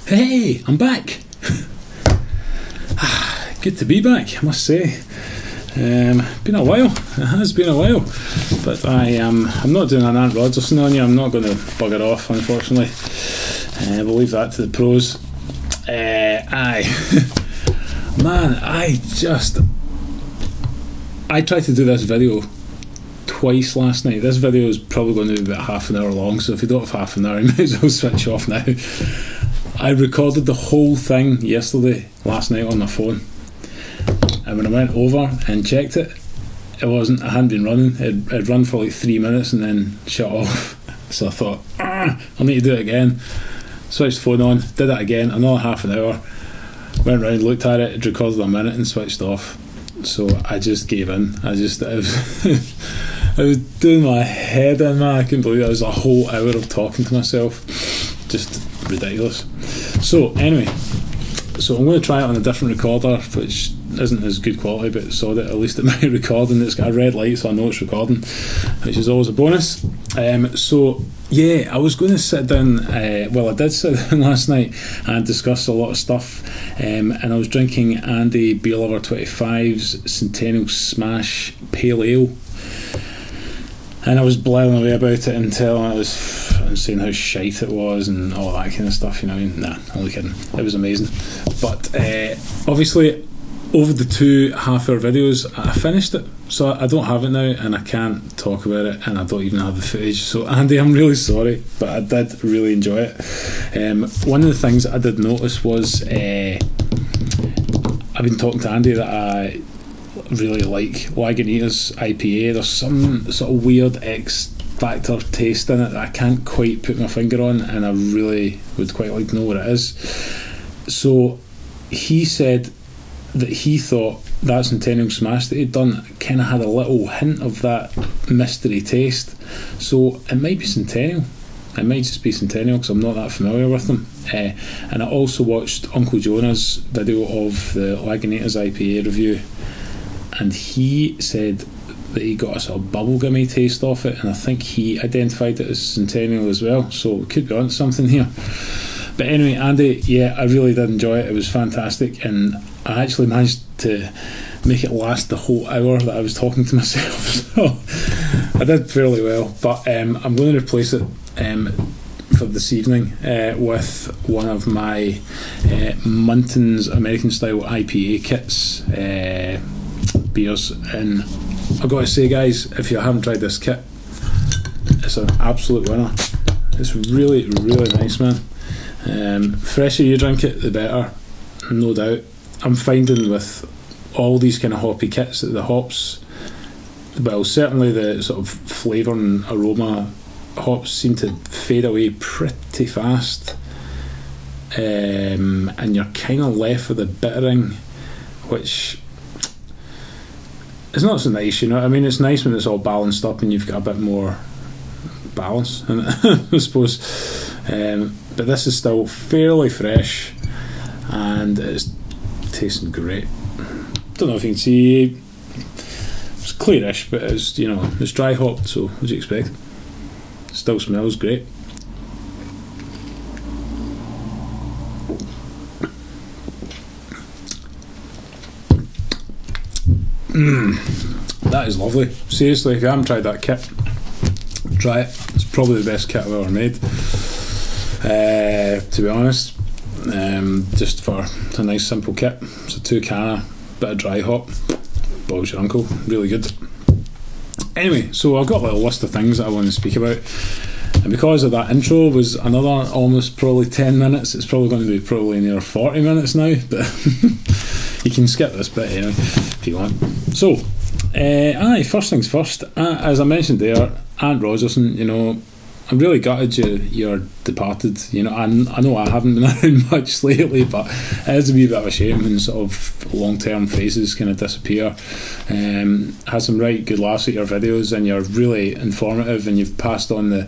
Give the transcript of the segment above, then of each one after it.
Hey, I'm back. Good to be back, I must say. Been a while. It has been a while, but I'm not doing an Ant Rodgerson on you. I'm not going to bugger off, unfortunately. We'll leave that to the pros. Man, I tried to do this video twice last night. This video is probably going to be about half an hour long, so if you don't have half an hour, you might as well switch off now. I recorded the whole thing last night on my phone, and when I went over and checked it, it hadn't been running. It'd run for like 3 minutes and then shut off. So I thought, I'll need to do it again. Switched the phone on, did it again, another half an hour, went round, looked at it, recorded a minute and switched off. So I just gave in. I was doing my head in, man. I couldn't believe it. It was a whole hour of talking to myself. Just ridiculous. So anyway, I'm going to try it on a different recorder, which isn't as good quality, but so that at least it might record, and it's got a red light so I know it's recording, which is always a bonus. So yeah, I was going to sit down, I did sit down last night and discuss a lot of stuff, and I was drinking Andy Beer Lover 25's Centennial Smash Pale Ale, and I was blathering away about it until I was saying how shite it was and all that kind of stuff, you know. Nah, only kidding. It was amazing. But obviously, over the 2 half-hour videos, I finished it. So I don't have it now, and I can't talk about it, and I don't even have the footage. So Andy, I'm really sorry, but I did really enjoy it. One of the things that I did notice was I've been talking to Andy that I really like Lagunitas IPA. There's some sort of weird X-Factor taste in it that I can't quite put my finger on, and I really would quite like to know what it is. So he said that he thought that Centennial Smash that he'd done kind of had a little hint of that mystery taste. So it might be Centennial. It might just be Centennial because I'm not that familiar with them. And I also watched Uncle Jonah's video of the Lagunitas IPA review, and he said that he got a sort of bubblegummy taste off it, and I think he identified it as Centennial as well, so we could be on something here. But anyway, Andy, yeah, I really did enjoy it. It was fantastic, and I actually managed to make it last the whole hour that I was talking to myself, so I did fairly well. But I'm going to replace it for this evening with one of my Munton's American Style IPA kits beers, and I've got to say, guys, if you haven't tried this kit, it's an absolute winner. It's really, really nice, man. Fresher you drink it, the better, no doubt. I'm finding with all these kind of hoppy kits that the hops, well, certainly the sort of flavour and aroma hops seem to fade away pretty fast, and you're kind of left with the bittering, which is not so nice, you know. I mean, it's nice when it's all balanced up and you've got a bit more balance in it, I suppose. But this is still fairly fresh, and it's tasting great. Don't know if you can see, it's clearish, but it's, you know, it's dry hopped, so what do you expect? Still smells great. That is lovely. Seriously, if you haven't tried that kit, try it. It's probably the best kit I've ever made, to be honest. Just for a nice simple kit. It's a 2-canner, bit of dry hop, boils your uncle, really good. Anyway, so I've got a little list of things that I want to speak about, and because of that intro was another almost probably 10 minutes, it's probably going to be probably near 40 minutes now, but you can skip this bit anyway if you want. So first things first, as I mentioned there, Ant Rodgerson, you know, I'm really gutted you're departed. You know, I know I haven't been around much lately, but it is a wee bit of a shame when sort of long-term faces kind of disappear. Had some right good laughs at your videos, and you're really informative, and you've passed on the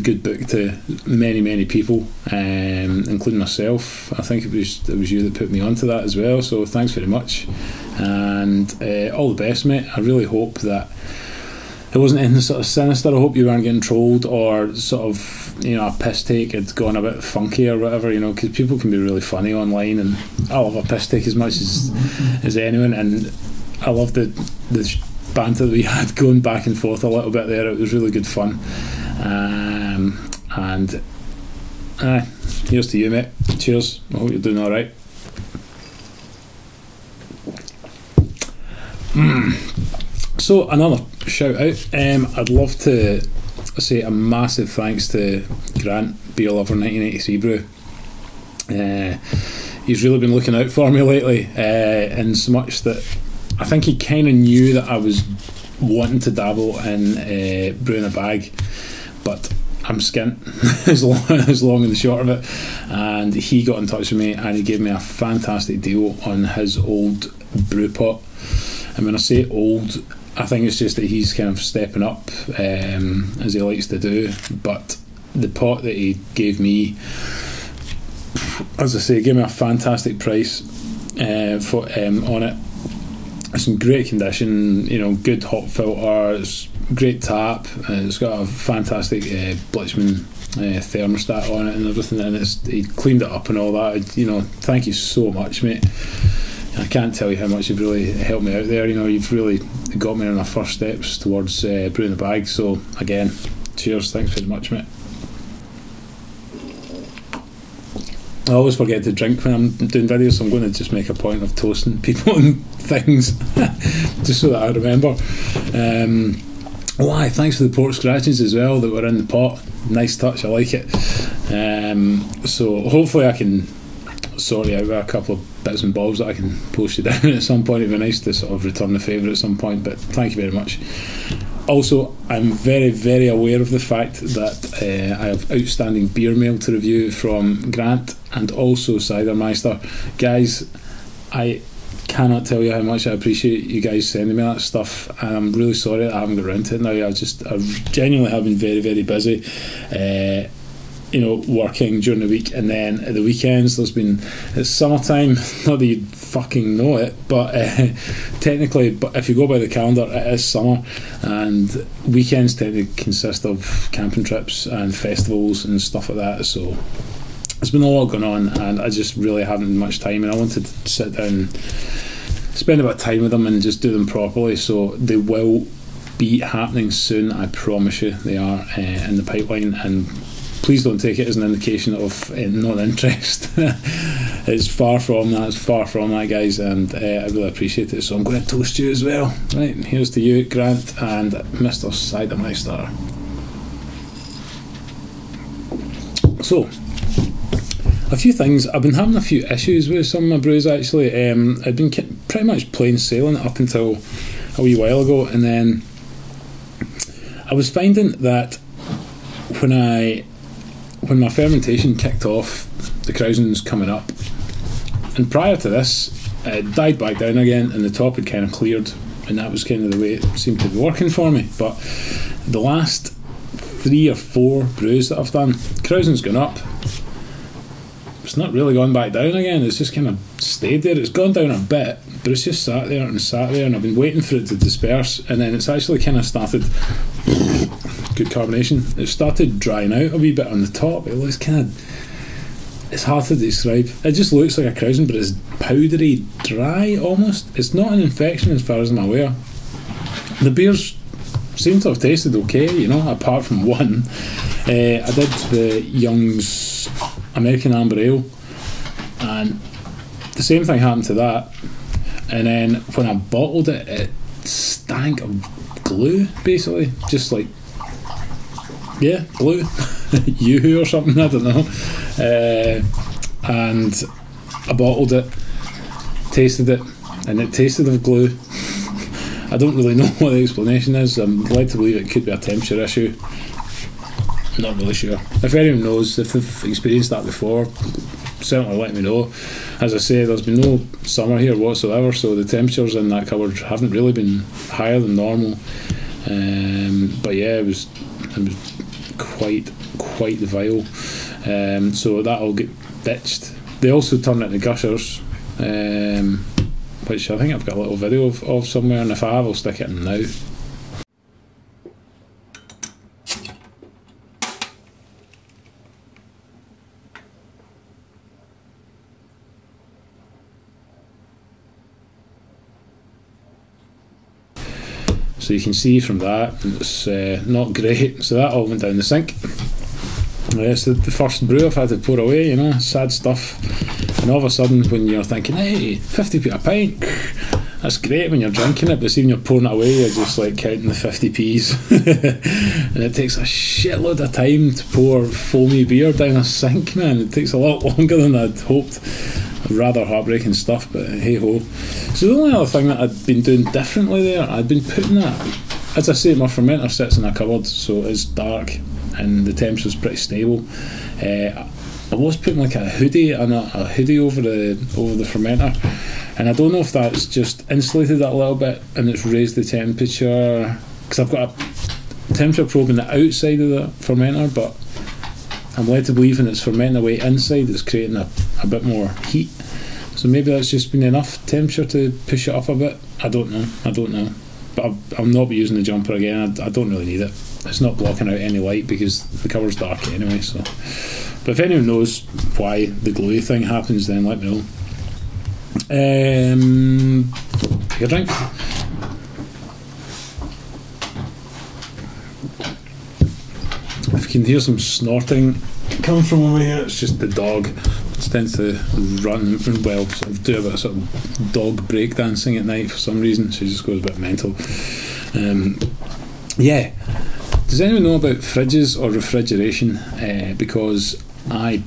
good book to many people, including myself. I think it was you that put me onto that as well. So thanks very much, and all the best, mate. I really hope that it wasn't anything sort of sinister. I hope you weren't getting trolled or sort of, you know, a piss take had gone a bit funky or whatever, you know, because people can be really funny online, and I love a piss take as much as anyone, and I love the banter that we had going back and forth a little bit there. It was really good fun. And here's to you, mate. Cheers. I hope you're doing alright. So another shout out. I'd love to say a massive thanks to Grant, Beer Lover 1983 Brew. He's really been looking out for me lately, in so much that I think he kind of knew that I was wanting to dabble in brewing a bag, but I'm skint as long and the short of it. And he got in touch with me and he gave me a fantastic deal on his old brew pot. And when I say old, I think it's just that he's kind of stepping up, as he likes to do. But the pot that he gave me, as I say, gave me a fantastic price on it. It's in great condition, you know, good hop filter, it's great tap, it's got a fantastic Blitzman thermostat on it and everything, and he cleaned it up and all that. You know, thank you so much, mate. I can't tell you how much you've really helped me out there. You know, you've really got me on my first steps towards brewing the bag. So again, cheers, thanks very much, mate. I always forget to drink when I'm doing videos, so I'm going to just make a point of toasting people and things just so that I remember. Thanks for the pork scratchings as well that were in the pot. Nice touch, I like it. So hopefully I can sort you out with a couple of bits and bobs that I can post you down at some point. It'd be nice to sort of return the favour at some point, but thank you very much. Also, I'm very, very aware of the fact that I have outstanding beer mail to review from Grant and also Cidermeister. Guys, I cannot tell you how much I appreciate you guys sending me that stuff, and I'm really sorry that I haven't got around to it now. I genuinely have been very, very busy. You know, working during the week, and then at the weekends it's summertime. Not that you fucking know it, but technically, but if you go by the calendar, it is summer, and weekends tend to consist of camping trips and festivals and stuff like that. So there's been a lot going on, and I just really haven't had much time, and I wanted to sit down and spend a bit of time with them and just do them properly. So they will be happening soon, I promise you. They are in the pipeline, and please don't take it as an indication of non-interest. It's far from that, guys, and I really appreciate it. So I'm going to toast you as well. Right, here's to you, Grant, and Mr. Cidermeister. So, a few things. I've been having a few issues with some of my brews, actually. I'd been pretty much plain sailing up until a wee while ago, and then I was finding that when my fermentation kicked off, the krausen's coming up, and prior to this it died back down again and the top had kind of cleared, and that was kind of the way it seemed to be working for me. But the last 3 or 4 brews that I've done, krausen's gone up, it's not really gone back down again, it's just kind of stayed there. It's gone down a bit, but it's just sat there, and I've been waiting for it to disperse, and then it's actually kind of started good carbonation. It started drying out a wee bit on the top. It looks kind of, it's hard to describe. It just looks like a krausen, but it's powdery dry almost. It's not an infection as far as I'm aware. The beers seem to have tasted okay, you know, apart from one. I did the Young's American Amber Ale, and the same thing happened to that. And then when I bottled it, it stank of glue, basically, just like, yeah, glue, Yoo-hoo or something, I don't know. And I bottled it, tasted it, and it tasted of glue. I don't really know what the explanation is. I'm led to believe it could be a temperature issue. Not really sure. If anyone knows, if they've experienced that before, certainly let me know. As I say, there's been no summer here whatsoever, so the temperatures in that cupboard haven't really been higher than normal. But yeah, it was quite the vial. So that'll get ditched. They also turn it into gushers, which I think I've got a little video of somewhere, and if I have, I'll stick it in now. So you can see from that it's not great. So that all went down the sink. It's the first brew I've had to pour away, you know, sad stuff. And all of a sudden, when you're thinking, hey, 50p a pint, that's great when you're drinking it, but see when you're pouring it away, you're just like counting the 50p's. And it takes a shitload of time to pour foamy beer down a sink, man. It takes a lot longer than I'd hoped. Rather heartbreaking stuff, but hey ho. So the only other thing that I'd been doing differently there, I'd been putting that, as I say, my fermenter sits in a cupboard, so it's dark and the temperature's pretty stable. I was putting like a hoodie and a hoodie over the fermenter, and I don't know if that's just insulated it a little bit and it's raised the temperature, because I've got a temperature probe on the outside of the fermenter, but I'm led to believe when it's fermenting away inside it's creating a bit more heat. So maybe that's just been enough temperature to push it up a bit. I don't know. But I'll not be using the jumper again. I don't really need it. It's not blocking out any light because the cupboard's dark anyway. So, but if anyone knows why the glowy thing happens, then let me know. Take a drink. If you can hear some snorting coming from over here, it's just the dog. It tends to run, well, sort of do a bit of sort of dog breakdancing at night for some reason. She just goes a bit mental. Yeah. Does anyone know about fridges or refrigeration? Because I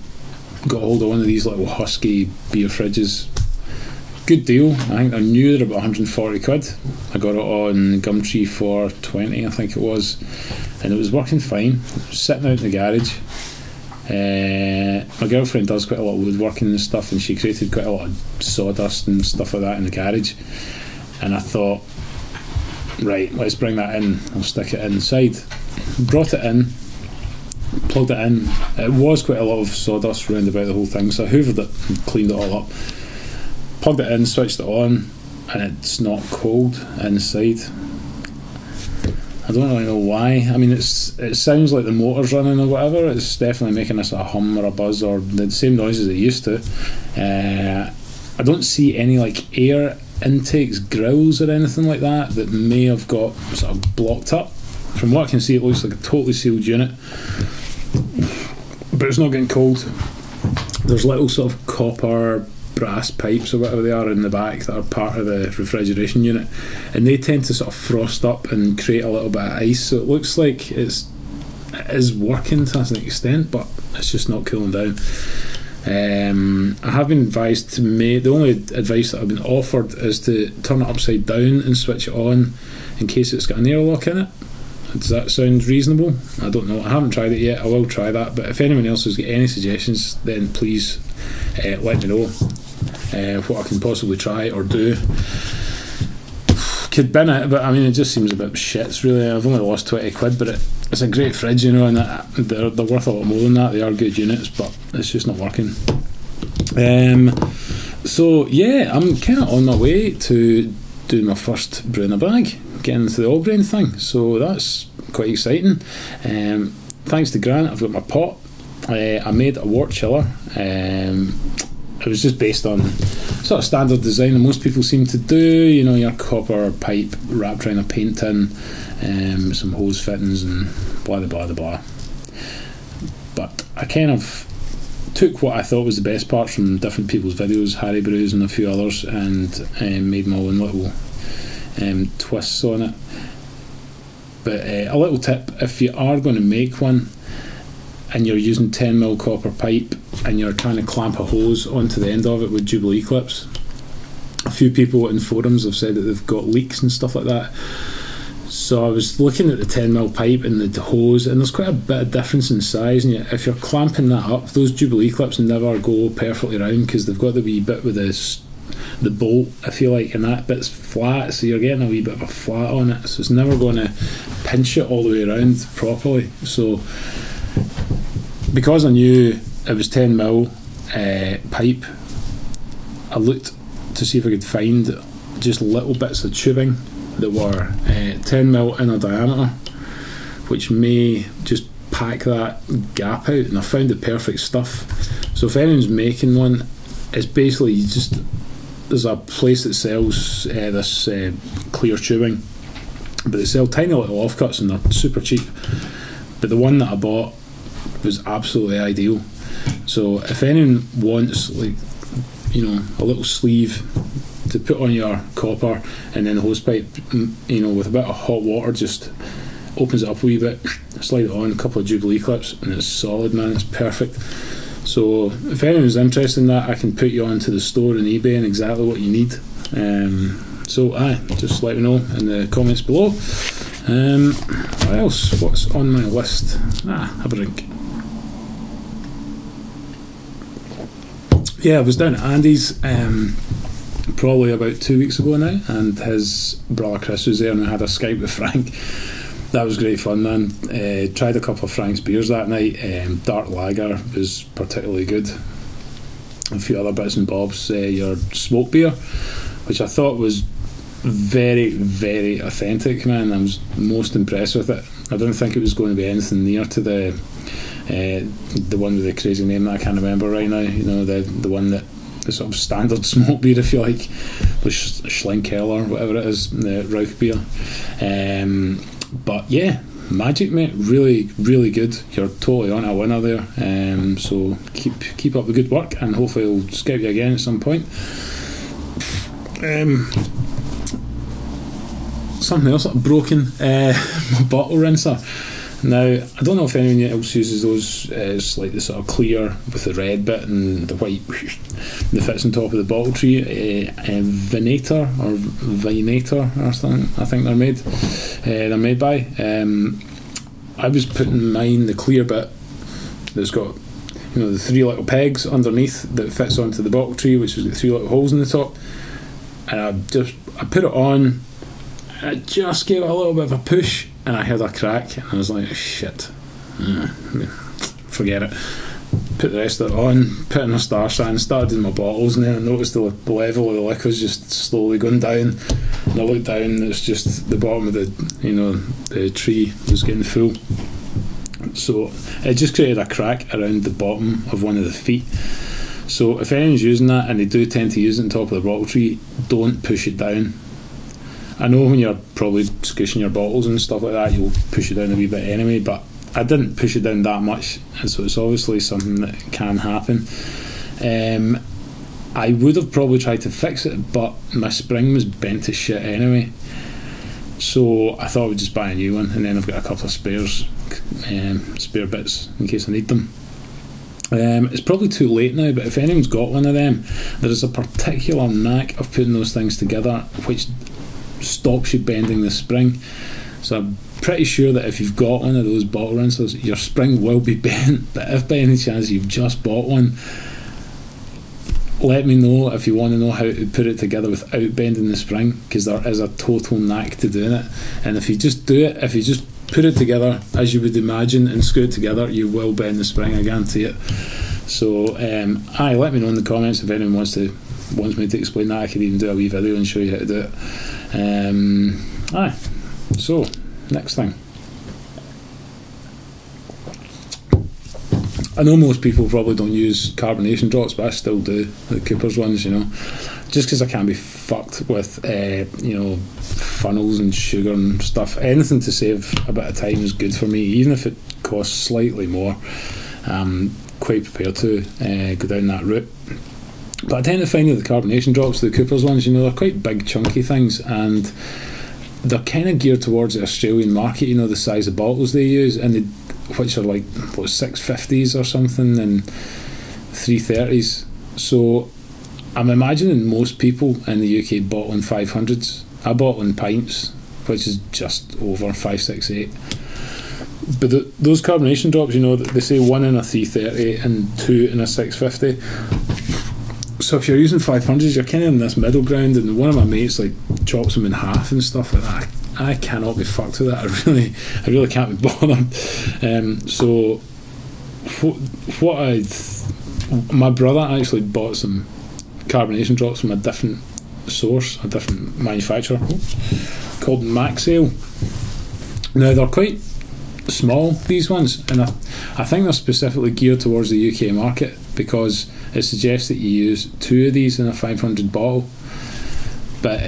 got hold of one of these little Husky beer fridges. Good deal. I think they're new. They're about 140 quid. I got it on Gumtree for 20, I think it was, and it was working fine. It was sitting out in the garage. My girlfriend does quite a lot of woodworking and stuff, and she created quite a lot of sawdust and stuff like that in the garage, and I thought, right, let's bring that in. I'll stick it inside. Brought it in, plugged it in. It was quite a lot of sawdust around about the whole thing, so I hoovered it and cleaned it all up. Plugged it in, switched it on, and it's not cold inside. I don't really know why. I mean, it sounds like the motor's running or whatever. It's definitely making us a hum or a buzz or the same noises it used to. I don't see any like air intakes, grills or anything like that may have got sort of blocked up. From what I can see, it looks like a totally sealed unit, but it's not getting cold. There's little sort of copper brass pipes or whatever they are in the back that are part of the refrigeration unit, and they tend to sort of frost up and create a little bit of ice, so it looks like it is working to an extent, but it's just not cooling down. I have been advised to make, the only advice that I've been offered is to turn it upside down and switch it on in case it's got an airlock in it. Does that sound reasonable? I don't know. I haven't tried it yet. I will try that. But if anyone else has got any suggestions, then please let me know what I can possibly try or do. Could bin it, but I mean, it just seems a bit shit, really. I've only lost 20 quid, but it's a great fridge, you know, and they're worth a lot more than that. They are good units, but it's just not working. So, yeah, I'm kind of on my way to doing my first brew in a bag, getting into the all grain thing, so that's quite exciting. Thanks to Grant, I've got my pot. I made a wort chiller. It was just based on sort of standard design that most people seem to do, you know, your copper pipe wrapped around a paint tin, some hose fittings and blah blah blah blah. But I kind of took what I thought was the best parts from different people's videos, Harry Brews and a few others, and made my own little twists on it. But a little tip, if you are going to make one and you're using 10mm copper pipe and you're trying to clamp a hose onto the end of it with Jubilee clips, a few people in forums have said that they've got leaks and stuff like that. So I was looking at the 10mm pipe and the hose, and there's quite a bit of difference in size, and yet if you're clamping that up, those Jubilee clips never go perfectly round because they've got the wee bit with the bolt, I feel like, and that bit's flat, so you're getting a wee bit of a flat on it, so it's never going to pinch it all the way around properly. So because I knew it was 10mm pipe, I looked to see if I could find just little bits of tubing that were 10mm in a diameter, which may just pack that gap out, and I found the perfect stuff. So if anyone's making one, it's basically there's a place that sells this clear tubing, but they sell tiny little offcuts and they're super cheap. But the one that I bought was absolutely ideal. So if anyone wants, like, you know, a little sleeve to put on your copper, and then the hose pipe, you know, with a bit of hot water, just opens it up a wee bit, slide it on, a couple of Jubilee clips, and it's solid, man. It's perfect. So if anyone's interested in that, I can put you onto the store on eBay and exactly what you need. So just let me know in the comments below. What else? What's on my list? Have a drink. Yeah, I was down at Andy's probably about 2 weeks ago now, and his brother Chris was there, and I had a Skype with Frank. That was great fun, man. Tried a couple of Frank's beers that night. Dark Lager was particularly good. A few other bits and bobs. Your smoke beer, which I thought was very, very authentic, man. I was most impressed with it. I didn't think it was going to be anything near to the one with the crazy name that I can't remember right now. You know, the one that the sort of standard smoke beer, if you like, with Schlenkerl or whatever it is, the Rauch beer. But yeah, magic, mate. Really, really good. You're totally on a winner there. So keep up the good work, and hopefully I'll scout you again at some point. Something else that broken, my bottle rinser. Now, I don't know if anyone else uses those. It's like the sort of clear with the red bit and the white that fits on top of the bottle tree. Venator or Vinator or something, I think they're made. They're made by. I was putting mine, the clear bit that's got, you know, the 3 little pegs underneath that fits onto the bottle tree, which has got 3 little holes in the top. And I put it on. I just gave it a little bit of a push, and I heard a crack, and I was like, shit, forget it. Put the rest of it on, put in a star sign, started in my bottles, and then I noticed the level of the liquor's just slowly going down, and I looked down, and it's just the bottom of the tree was getting full. So it just created a crack around the bottom of one of the feet. So if anyone's using that, and they do tend to use it on top of the bottle tree, don't push it down. I know when you're probably squishing your bottles and stuff like that, you'll push it down a wee bit anyway, but I didn't push it down that much, and so it's obviously something that can happen. I would have probably tried to fix it, but my spring was bent to shit anyway, so I thought I would just buy a new one, and then I've got a couple of spares, spare bits in case I need them. It's probably too late now, but if anyone's got one of them, there is a particular knack of putting those things together which stops you bending the spring. So I'm pretty sure that if you've got one of those bottle rinsers, your spring will be bent. But if by any chance you've just bought one, let me know if you want to know how to put it together without bending the spring, because there is a total knack to doing it. And if you just do it, if you just put it together as you would imagine and screw it together, you will bend the spring, I guarantee it. So let me know in the comments if anyone wants me to explain that. I could even do a wee video and show you how to do it. So next thing, I know most people probably don't use carbonation drops, but I still do, the Cooper's ones, you know, just because I can't be fucked with funnels and sugar and stuff. Anything to save a bit of time is good for me, even if it costs slightly more. I'm quite prepared to go down that route. But I tend to find that the carbonation drops, the Cooper's ones, you know, they're quite big chunky things, and they're kind of geared towards the Australian market, you know, the size of bottles they use, and which are like 650s or something and 330s. So I'm imagining most people in the UK bottling 500s. I bottle in pints, which is just over 568. But those carbonation drops, you know, they say 1 in a 330 and 2 in a 650. So if you're using 500s, you're kind of in this middle ground, and one of my mates like chops them in half and stuff like that. I cannot be fucked with that. I really can't be bothered. So my brother actually bought some carbonation drops from a different source, a different manufacturer called Maxale. Now they're quite small, these ones, and I think they're specifically geared towards the UK market, because it suggests that you use 2 of these in a 500 bottle. But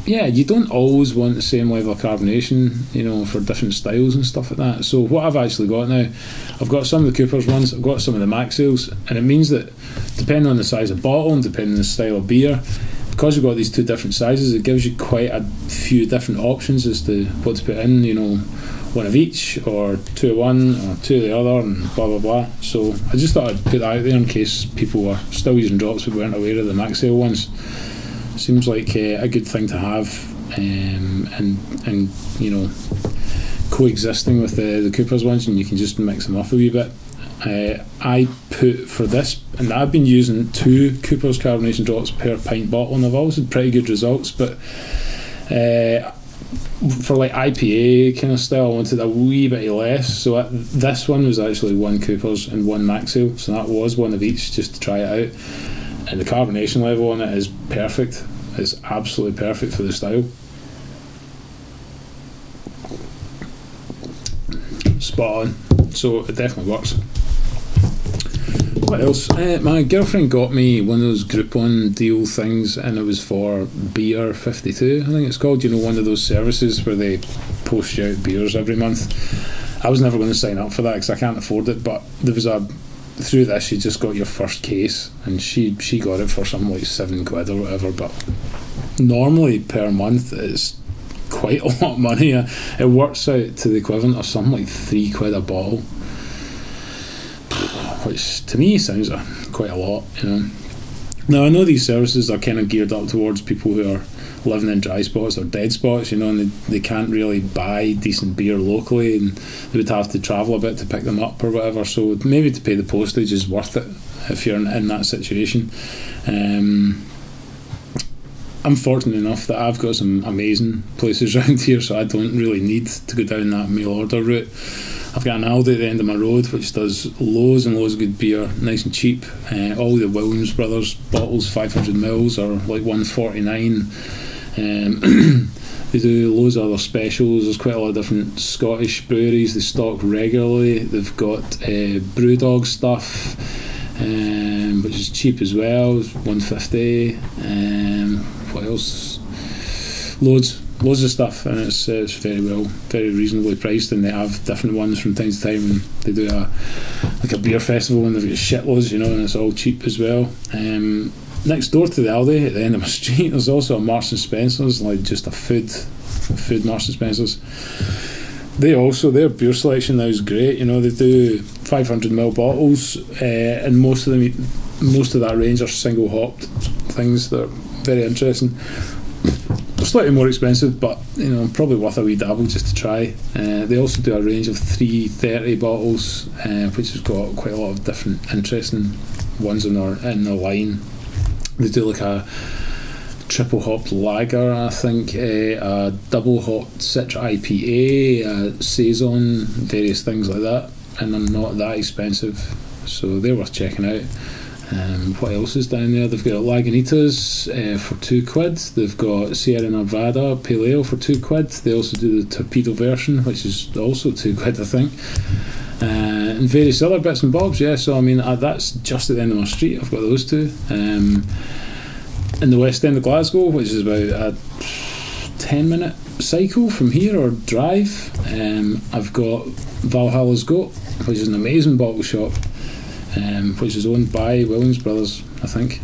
yeah, you don't always want the same level of carbonation, you know, for different styles and stuff like that. So what I've actually got now, I've got some of the Cooper's ones, I've got some of the Maxwell's, and it means that depending on the size of bottle and depending on the style of beer, because you've got these two different sizes, it gives you quite a few different options as to what to put in, you know, one of each, or two of one, or two of the other, and blah blah blah. So I just thought I'd put that out there in case people were still using drops but weren't aware of the Maxwell ones. Seems like a good thing to have, and you know, coexisting with the Cooper's ones, and you can just mix them up a wee bit. I put for this, and I've been using 2 Cooper's carbonation drops per pint bottle, and I've always had pretty good results, but for like IPA kind of style, I wanted a wee bit less, so this one was actually 1 Cooper's and 1 Maxwell, so that was one of each just to try it out. And the carbonation level on it is perfect. It's absolutely perfect for the style. Spot on. So it definitely works. What else? My girlfriend got me one of those Groupon deal things, and it was for Beer 52, I think it's called. You know, one of those services where they post you out beers every month. I was never going to sign up for that because I can't afford it, but there was through this you just got your first case, and she got it for something like £7 or whatever, but normally per month it's quite a lot of money. It works out to the equivalent of something like £3 a bottle, which to me sounds quite a lot, you know. Now I know these services are kind of geared up towards people who are living in dry spots or dead spots, you know, and they can't really buy decent beer locally, and they would have to travel a bit to pick them up or whatever, so maybe to pay the postage is worth it if you're in that situation. I'm fortunate enough that I've got some amazing places around here, so I don't really need to go down that mail order route. I've got an Aldi at the end of my road which does loads and loads of good beer, nice and cheap. All the Williams Brothers bottles, 500ml, are like £1.49. They do loads of other specials. There's quite a lot of different Scottish breweries they stock regularly. They've got Brewdog stuff, which is cheap as well, it's £1.50. What else? Loads of stuff, and it's very reasonably priced, and they have different ones from time to time, and they do a beer festival and they've got shitloads, you know, and it's all cheap as well. Next door to the Aldi at the end of my street there's also a Marks and Spencer's, like just a food Marks and Spencer's. Their beer selection now is great, you know. They do 500ml bottles, and most of that range are single hopped things that are very interesting. Slightly more expensive, but you know, probably worth a wee dabble just to try. They also do a range of 330 bottles, which has got quite a lot of different interesting ones in their line. They do like a triple hopped lager, I think, a double hopped Citra IPA, a saison, various things like that, and they're not that expensive, so they're worth checking out. What else is down there? They've got Lagunitas for £2. They've got Sierra Nevada Pale Ale for £2. They also do the Torpedo version, which is also £2, I think. And various other bits and bobs, yeah. So I mean, that's just at the end of my street. I've got those two. In the west end of Glasgow, which is about a 10-minute cycle from here or drive, I've got Valhalla's Goat, which is an amazing bottle shop, which is owned by Williams Brothers, I think,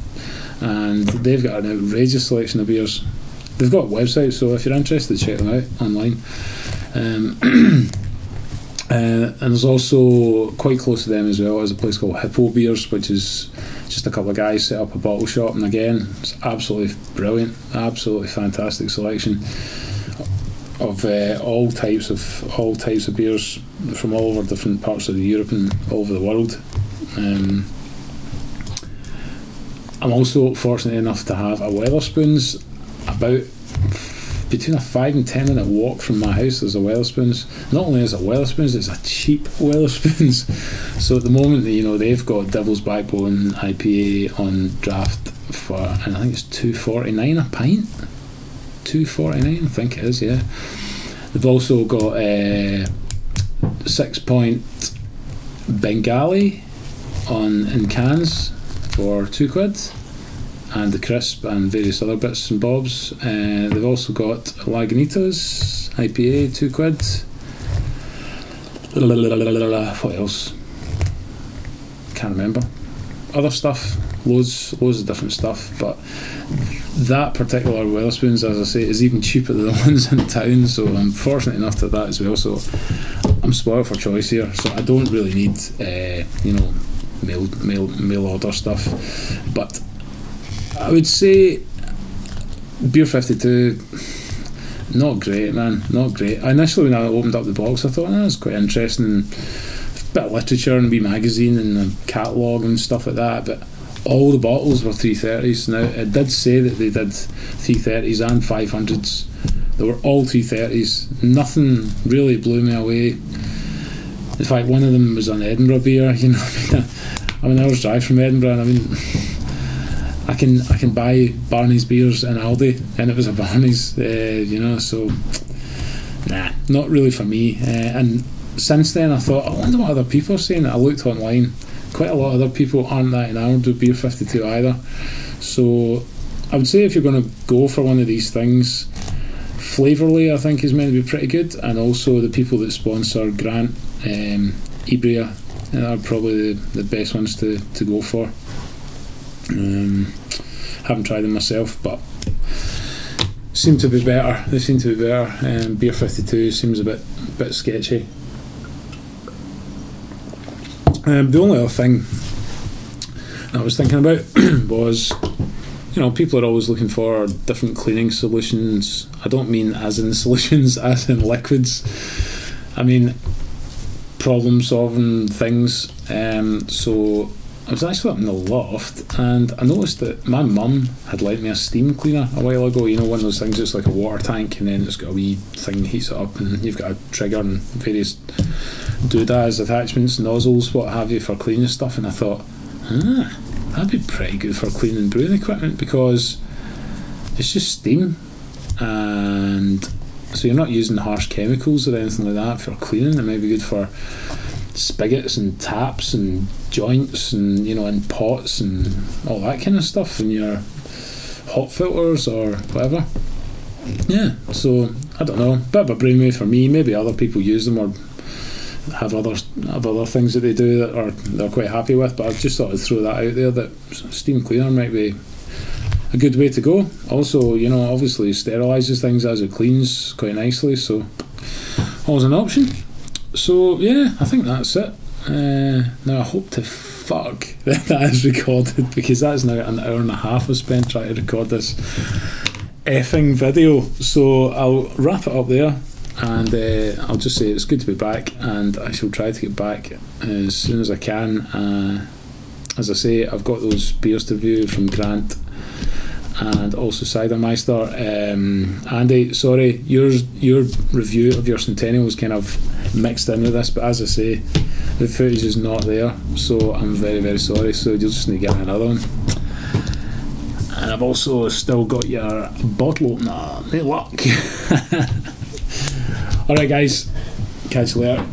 and they've got an outrageous selection of beers. They've got a website, so if you're interested, check them out online. And there's also, quite close to them as well, is a place called Hippo Beers, which is just a couple of guys set up a bottle shop, and again, it's absolutely brilliant, absolutely fantastic selection of all types of beers from all over different parts of Europe and all over the world. I'm also fortunate enough to have a Wetherspoons about between a 5 and 10 minute walk from my house. There's a Wetherspoons. Not only is it Wetherspoons, it's a cheap Wetherspoons. So at the moment, you know, they've got Devil's Backbone IPA on draft for, and I think it's $2.49 a pint. $2.49, I think it is, yeah. They've also got 6 Point Bengali in cans for £2, and the crisp and various other bits and bobs. They've also got Lagunitas IPA, £2. What else? Can't remember. Other stuff, loads of different stuff, but that particular Wetherspoons, as I say, is even cheaper than the ones in town, so I'm fortunate enough to that as well. So I'm spoiled for choice here, so I don't really need mail order stuff. But I would say Beer 52, not great, man, not great. Initially when I opened up the box I thought, that's quite interesting, a bit of literature and a wee magazine and a catalogue and stuff like that, but all the bottles were 330s. Now it did say that they did 330s and 500s. They were all 330s. Nothing really blew me away. In fact, one of them was an Edinburgh beer. I'm an hour's drive from Edinburgh, and I mean, I can buy Barney's beers in Aldi, and it was a Barney's, so nah, not really for me. And since then I thought, I wonder what other people are saying. I looked online, quite a lot of other people aren't that enamoured with Beer 52 either. So I would say if you're going to go for one of these things, flavourly I think is meant to be pretty good, and also the people that sponsor Grant, Ibria, are probably the best ones to go for. Haven't tried them myself, but seem to be better. They seem to be better. Beer 52 seems a bit sketchy. The only other thing I was thinking about was, people are always looking for different cleaning solutions. I don't mean as in solutions, as in liquids. I mean problem solving things. So I was actually up in the loft and I noticed that my mum had lent me a steam cleaner a while ago. One of those things that's like a water tank and then it's got a wee thing that heats it up and you've got a trigger and various doodads, attachments, nozzles, what have you, for cleaning stuff. And I thought, that'd be pretty good for cleaning brewing equipment because it's just steam, and so you're not using harsh chemicals or anything like that for cleaning. It might be good for spigots and taps and joints and and pots and all that kind of stuff, and your hot filters or whatever. Yeah, so I don't know, bit of a brainwave for me. Maybe other people use them or have other things that they do that they're quite happy with, but I've just thought I'd throw that out there, that steam cleaner might be a good way to go. Also, obviously sterilises things as it cleans quite nicely, so always an option. So yeah, I think that's it. Now I hope to fuck that is recorded, because that's now an hour and a half I've spent trying to record this effing video. So I'll wrap it up there, and I'll just say it's good to be back, and I shall try to get back as soon as I can. As I say, I've got those beers to review from Grant and also Cidermeister. Andy, sorry, your review of your Centennial was kind of mixed in with this, but as I say, the footage is not there, so I'm very, very sorry. So you'll just need to get me another one. And I've also still got your bottle opener. No luck. Alright guys, catch you later.